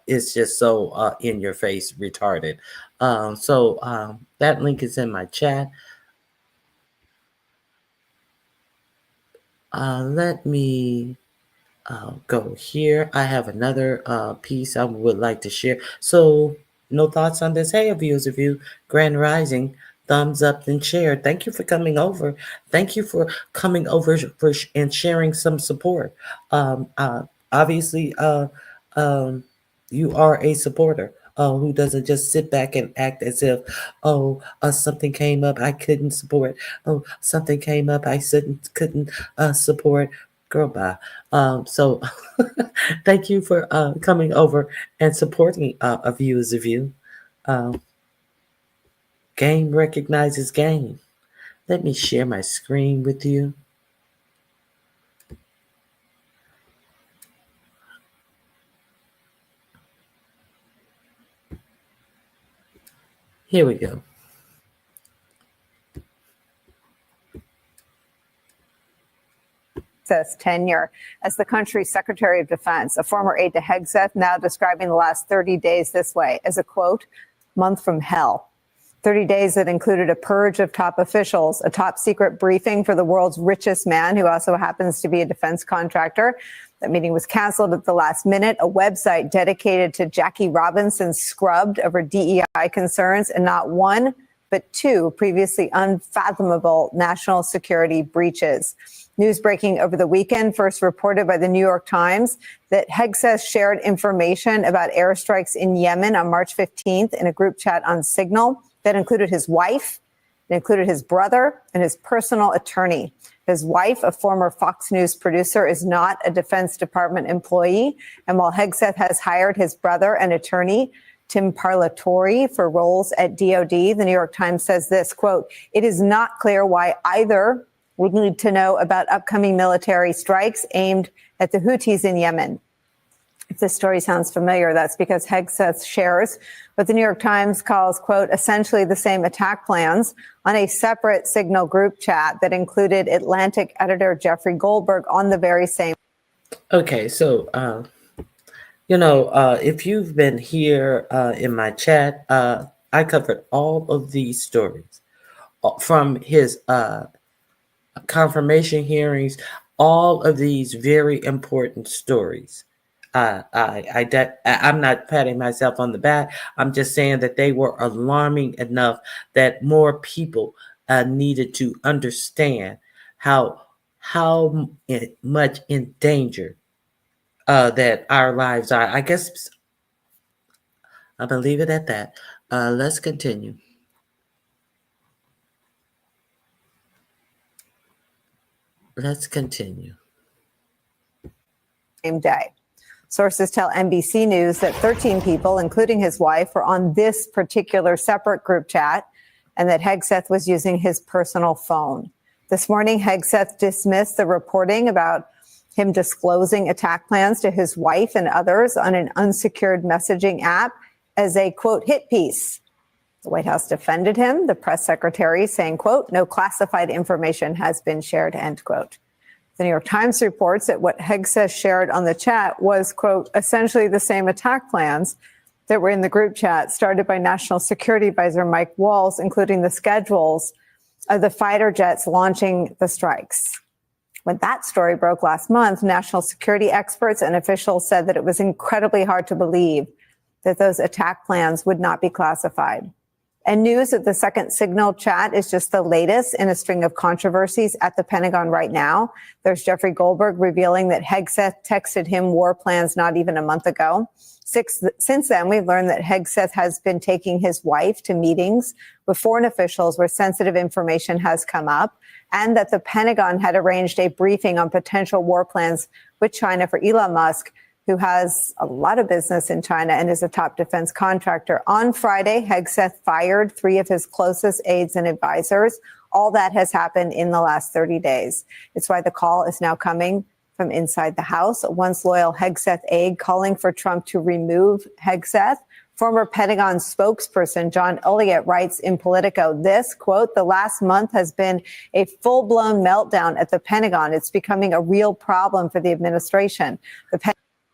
It's just so in your face, retarded. So that link is in my chat. Let me go here. I have another piece I would like to share. So, no thoughts on this? Hey, viewers of you, Grand Rising, thumbs up and share. Thank you for coming over. Thank you for coming over and sharing some support. Obviously, you are a supporter. Who doesn't just sit back and act as if, something came up I couldn't support. Oh, something came up I couldn't support. Girl, bye. So thank you for coming over and supporting a viewers of you. Game recognizes game. Let me share my screen with you. Here we go. Tenure as the country's Secretary of Defense, a former aide to Hegseth, now describing the last 30 days this way as a, quote, month from hell. 30 days that included a purge of top officials, a top secret briefing for the world's richest man, who also happens to be a defense contractor. That meeting was canceled at the last minute. A website dedicated to Jackie Robinson scrubbed over DEI concerns, and not one, but two previously unfathomable national security breaches. News breaking over the weekend, first reported by the New York Times, that Hegseth shared information about airstrikes in Yemen on March 15th in a group chat on Signal that included his wife, it included his brother, and his personal attorney. His wife, a former Fox News producer, is not a Defense Department employee. And while Hegseth has hired his brother and attorney, Tim Parlatore, for roles at DOD, the New York Times says this, quote, it is not clear why either would need to know about upcoming military strikes aimed at the Houthis in Yemen. If this story sounds familiar, that's because Hegseth shares what the New York Times calls, quote, essentially the same attack plans on a separate Signal group chat that included Atlantic editor Jeffrey Goldberg on the very same. Okay, so if you've been here in my chat, I covered all of these stories from his confirmation hearings, all of these very important stories. I'm not patting myself on the back. I'm just saying that they were alarming enough that more people needed to understand how much in danger that our lives are. I guess I'm gonna leave it at that. Let's continue. Let's continue. Same day. Sources tell NBC News that 13 people, including his wife, were on this particular separate group chat and that Hegseth was using his personal phone. This morning, Hegseth dismissed the reporting about him disclosing attack plans to his wife and others on an unsecured messaging app as a, quote, hit piece. The White House defended him, the press secretary saying, quote, no classified information has been shared, end quote. The New York Times reports that what Hegseth shared on the chat was, quote, essentially the same attack plans that were in the group chat started by National Security Advisor Mike Waltz, including the schedules of the fighter jets launching the strikes. When that story broke last month, national security experts and officials said that it was incredibly hard to believe that those attack plans would not be classified. And news that the second Signal chat is just the latest in a string of controversies at the Pentagon right now. There's Jeffrey Goldberg revealing that Hegseth texted him war plans not even a month ago. Since then, we've learned that Hegseth has been taking his wife to meetings with foreign officials where sensitive information has come up, and that the Pentagon had arranged a briefing on potential war plans with China for Elon Musk, who has a lot of business in China and is a top defense contractor. On Friday, Hegseth fired 3 of his closest aides and advisors. All that has happened in the last 30 days. It's why the call is now coming from inside the House. A once loyal Hegseth aide calling for Trump to remove Hegseth. Former Pentagon spokesperson John Elliott writes in Politico this, quote, the last month has been a full-blown meltdown at the Pentagon. It's becoming a real problem for the administration.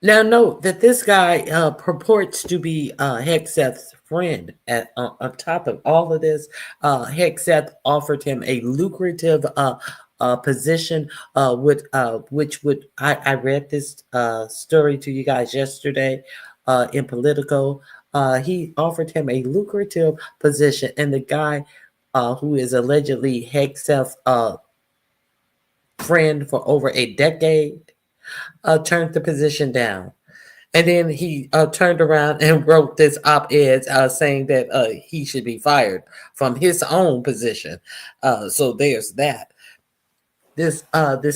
Now, note that this guy purports to be Hegseth's friend. On top of all of this, Hegseth offered him a lucrative position, which would I read this story to you guys yesterday in Politico. He offered him a lucrative position, and the guy who is allegedly Hegseth's friend for over a decade turned the position down. And then he turned around and wrote this op-ed saying that he should be fired from his own position. So there's that. This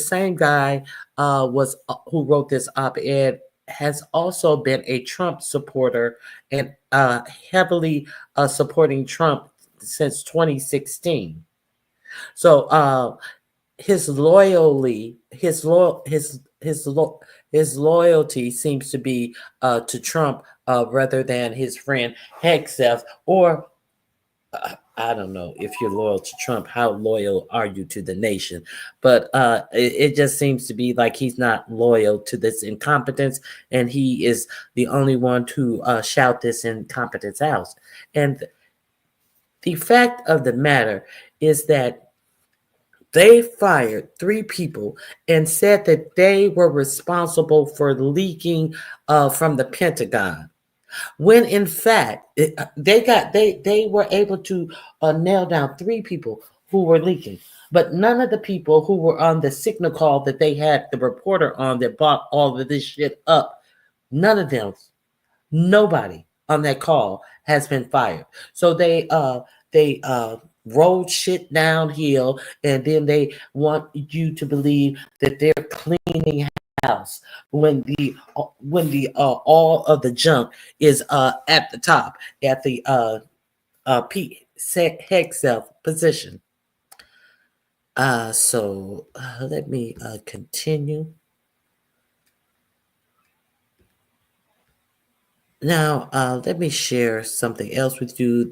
same guy who wrote this op-ed has also been a Trump supporter and heavily supporting Trump since 2016. So his loyalty seems to be to Trump rather than his friend Hegseth. Or I don't know, if you're loyal to Trump, how loyal are you to the nation? But it just seems to be like he's not loyal to this incompetence, and he is the only one to shout this incompetence out. And the fact of the matter is that they fired 3 people and said that they were responsible for leaking from the Pentagon, when in fact they were able to nail down 3 people who were leaking, but none of the people who were on the signal call that they had the reporter on that brought all of this shit up, none of them, nobody on that call has been fired. So they rolled shit downhill, and then they want you to believe that they're cleaning house when the all of the junk is at the top, at the Hegseth position. So let me continue. Now, let me share something else with you.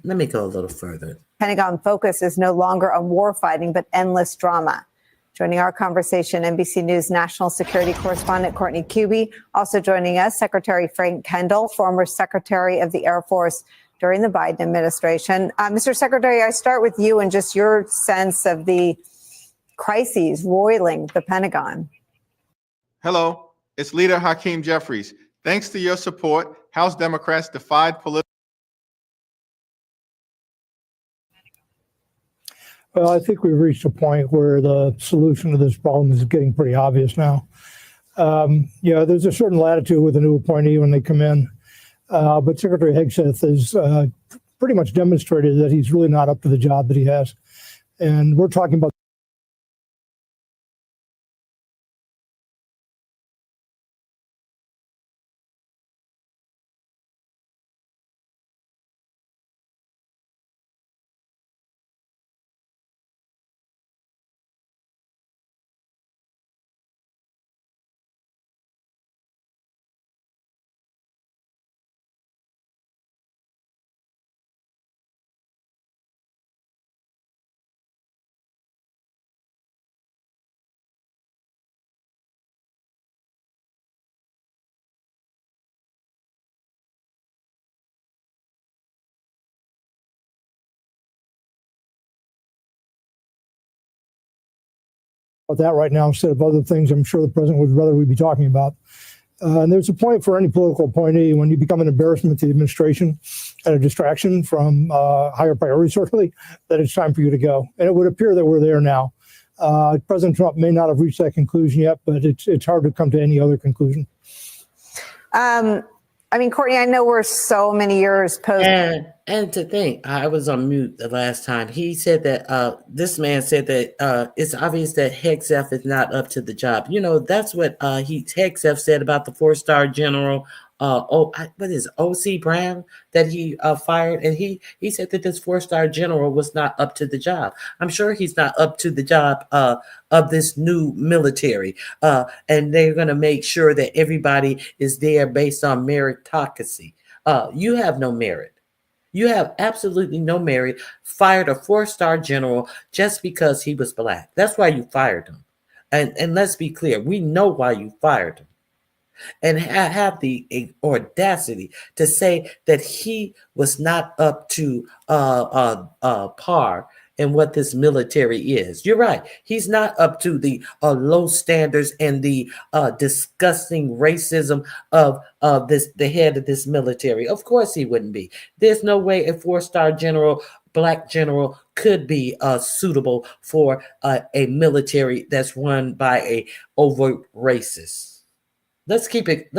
Let me go a little further. Pentagon focus is no longer on war fighting, but endless drama. Joining our conversation, NBC News national security correspondent Courtney Kube. Also joining us, Secretary Frank Kendall, former Secretary of the Air Force during the Biden administration. Mr. Secretary, I start with you and just your sense of the crises roiling the Pentagon. Hello, it's Leader Hakeem Jeffries. Thanks to your support, House Democrats defied political. Well, I think we've reached a point where the solution to this problem is getting pretty obvious now. There's a certain latitude with a new appointee when they come in, but Secretary Hegseth has pretty much demonstrated that he's really not up to the job that he has. And we're talking about that right now instead of other things I'm sure the president would rather we be talking about. And there's a point for any political appointee when you become an embarrassment to the administration and a distraction from higher priorities, certainly, that it's time for you to go. And it would appear that we're there now. President Trump may not have reached that conclusion yet, but it's hard to come to any other conclusion. Courtney, I know we're so many years post. And to think, I was on mute the last time. He said that this man said that it's obvious that Hegseth is not up to the job. That's what Hegseth said about the 4-star general. What is O.C. Brown that he fired? And he said that this 4-star general was not up to the job. I'm sure he's not up to the job of this new military. And they're going to make sure that everybody is there based on meritocracy. You have no merit. You have absolutely no merit. Fired a 4-star general just because he was black. That's why you fired him. And let's be clear, we know why you fired him. And have the audacity to say that he was not up to par in what this military is. You're right. He's not up to the low standards and the disgusting racism of the head of this military. Of course he wouldn't be. There's no way a 4-star general, black general, could be suitable for a military that's run by a overt racist. Let's keep it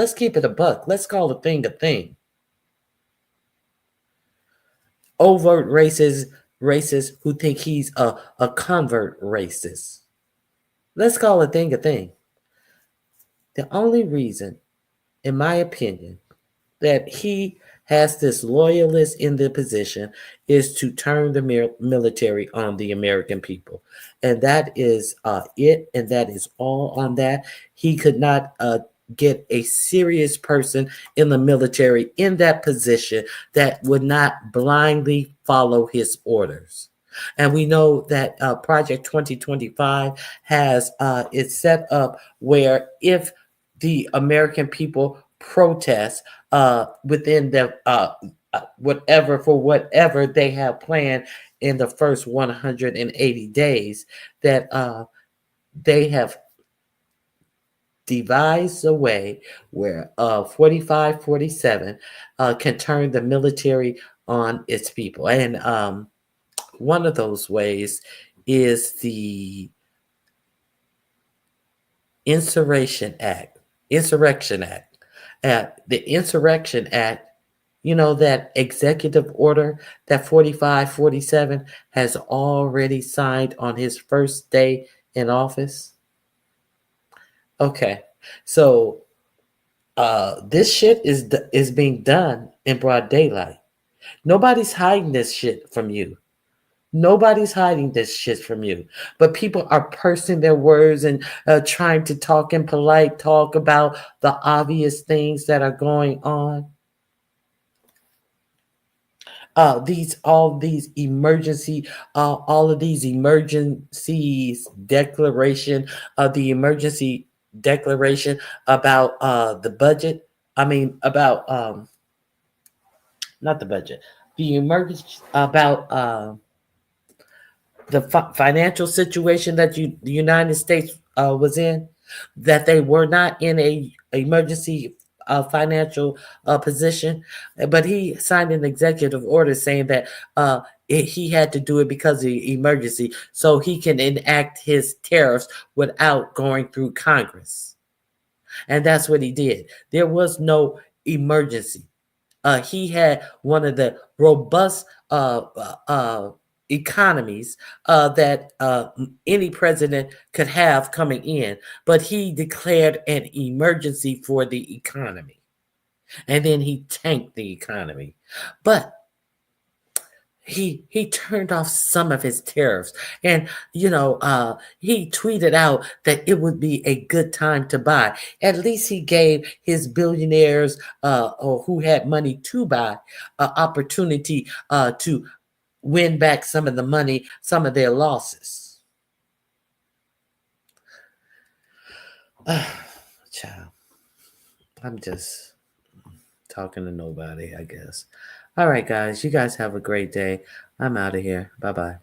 a buck. Let's call a thing a thing. Overt racist who think he's a convert racist. Let's call a thing a thing. The only reason, in my opinion, that he has this loyalist in the position is to turn the military on the American people. And that is it. And that is all on that. He could not get a serious person in the military in that position that would not blindly follow his orders. And we know that Project 2025 has it set up where if the American people protest within the whatever they have planned in the first 180 days, that they have devised a way where 4547 can turn the military on its people. And one of those ways is the Insurrection Act. The Insurrection Act, that executive order that 4547 has already signed on his first day in office. Okay, so this shit is being done in broad daylight. Nobody's hiding this shit from you. Nobody's hiding this shit from you. But people are pursing their words and trying to talk in polite talk about the obvious things that are going on. All of these emergencies declaration of the emergency declaration about the budget. I mean, about not the budget, the emergency about the financial situation that the United States was in, that they were not in a emergency financial position, but he signed an executive order saying that he had to do it because of the emergency, so he can enact his tariffs without going through Congress. And that's what he did. There was no emergency. He had one of the robust economies that any president could have coming in, but he declared an emergency for the economy, and then he tanked the economy. But he turned off some of his tariffs, and he tweeted out that it would be a good time to buy. At least he gave his billionaires or who had money to buy an opportunity to win back some of the money, some of their losses. Child, I'm just talking to nobody, I guess. All right, guys, you guys have a great day. I'm out of here. Bye-bye.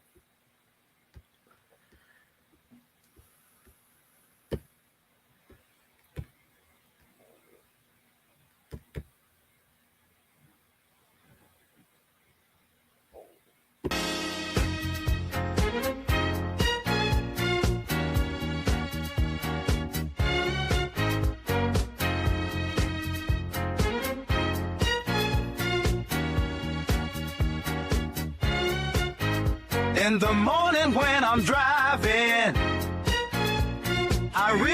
In the morning when I'm driving, I really